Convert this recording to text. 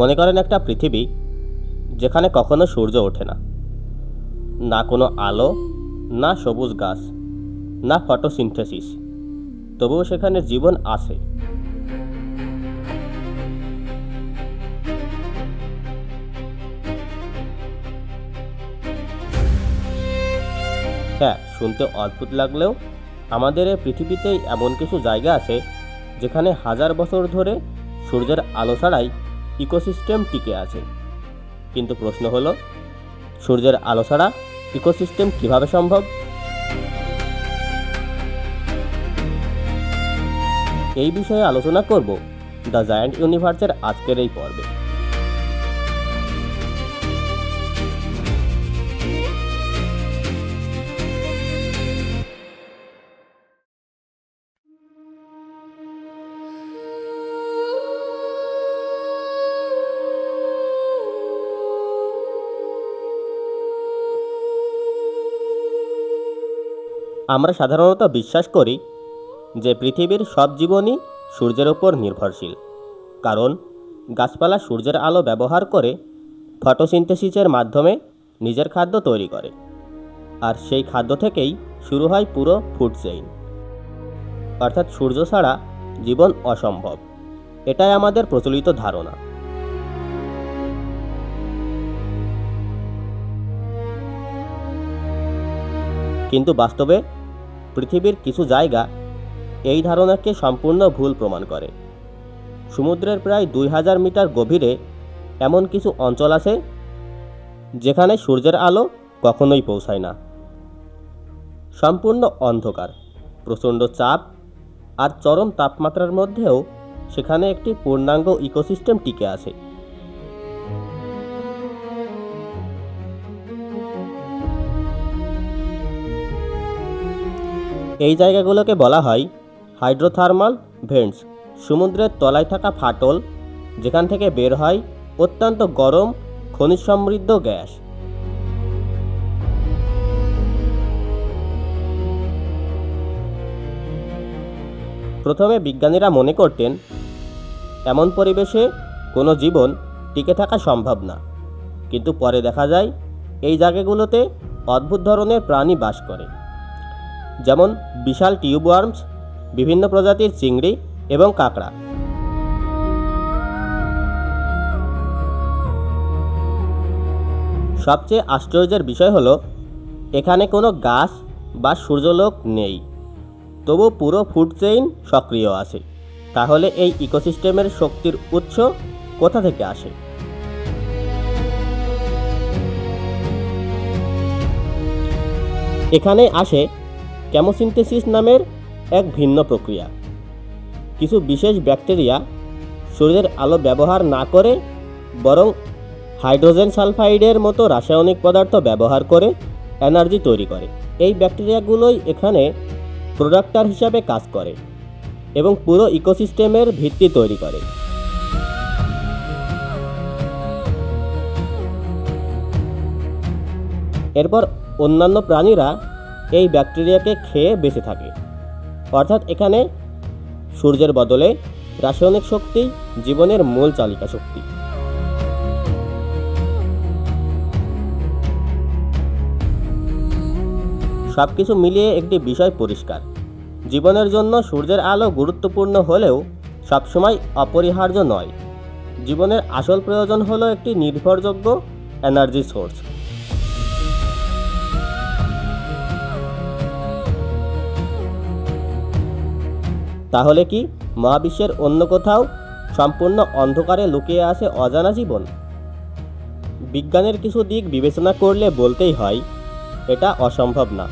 মনে করেন একটা পৃথিবী যেখানে কখনো সূর্য ওঠে না, না কোনো আলো, না সবুজ গাছ, না ফটোসিনথেসিস, তবুও সেখানে জীবন আছে। হ্যাঁ, শুনতে অদ্ভুত লাগলেও আমাদের এই পৃথিবীতেই এমন কিছু জায়গা আছে যেখানে হাজার বছর ধরে সূর্যের আলো ছাড়াই ইকোসিস্টেম টিকে আছে। কিন্তু প্রশ্ন হলো, সূর্যের আলো ছাড়া ইকোসিস্টেম কিভাবে সম্ভব? এই বিষয়ে আলোচনা করব দ্য জায়ান্ট ইউনিভার্সের আজকের এই পর্বে। আমরা সাধারণত বিশ্বাস করি যে পৃথিবীর সব জীবনই সূর্যের উপর নির্ভরশীল, কারণ গাছপালা সূর্যের আলো ব্যবহার করে ফটোসিনথেসিসের মাধ্যমে নিজের খাদ্য তৈরি করে, আর সেই খাদ্য থেকেই শুরু হয় পুরো ফুড চেইন। অর্থাৎ সূর্য ছাড়া জীবন অসম্ভব, এটাই আমাদের প্রচলিত ধারণা। কিন্তু বাস্তবে পৃথিবীর কিছু জায়গা এই ধারণাকে সম্পূর্ণ ভুল প্রমাণ করে। সমুদ্রের প্রায় 2000 মিটার গভীরে এমন কিছু অঞ্চল আছে যেখানে সূর্যের আলো কখনোই পৌঁছায় না। সম্পূর্ণ অন্ধকার, প্রচণ্ড চাপ আর চরম তাপমাত্রার মধ্যেও সেখানে একটি পূর্ণাঙ্গ ইকোসিস্টেম টিকে আছে। এই জায়গাগুলোকে বলা হয় হাইড্রোথার্মাল ভেন্টস, সমুদ্রের তলায় থাকা ফাটল যেখান থেকে বের হয় অত্যন্ত গরম খনিজ সমৃদ্ধ গ্যাস। প্রথমে বিজ্ঞানীরা মনে করতেন এমন পরিবেশে কোনো জীবন টিকে থাকা সম্ভব না, কিন্তু পরে দেখা যায় এই জায়গাগুলোতে অদ্ভুত ধরনের প্রাণী বাস করে, যেমন বিশাল টিউবওয়ার্মস, বিভিন্ন প্রজাতির চিংড়ি এবং কাঁকড়া। সবচেয়ে আশ্চর্যের বিষয় হলো এখানে কোনো গাছ বা সূর্যালোক নেই, তবু পুরো ফুড চেইন সক্রিয় আছে। তাহলে এই ইকোসিস্টেমের শক্তির উৎস কোথা থেকে আসে? এখানে আসে কেমোসিনথেসিস নামের এক ভিন্ন প্রক্রিয়া। কিছু বিশেষ ব্যাকটেরিয়া সূর্যের আলো ব্যবহার না করে বরং হাইড্রোজেন সালফাইডের মতো রাসায়নিক পদার্থ ব্যবহার করে এনার্জি তৈরি করে। এই ব্যাকটেরিয়াগুলোই এখানে প্রোডাক্টার হিসাবে কাজ করে এবং পুরো ইকোসিস্টেমের ভিত্তি তৈরি করে। এরপর অন্যান্য প্রাণীরা এই ব্যাকটেরিয়াকে খেয়ে বেঁচে থাকে। অর্থাৎ এখানে সূর্যের বদলে রাসায়নিক শক্তি জীবনের মূল চালিকা শক্তি। সবকিছু মিলিয়ে একটি বিষয় পরিষ্কার, জীবনের জন্য সূর্যের আলো গুরুত্বপূর্ণ হলেও সবসময় অপরিহার্য নয়। জীবনের আসল প্রয়োজন হলো একটি নির্ভরযোগ্য এনার্জি সোর্স। তাহলে কি মহাবিশ্বের অন্য কোথাও সম্পূর্ণ অন্ধকারে লুকিয়ে আছে অজানা জীবন? বিজ্ঞানের কিছু দিক বিবেচনা করলে বলতেই হয় এটা অসম্ভব না।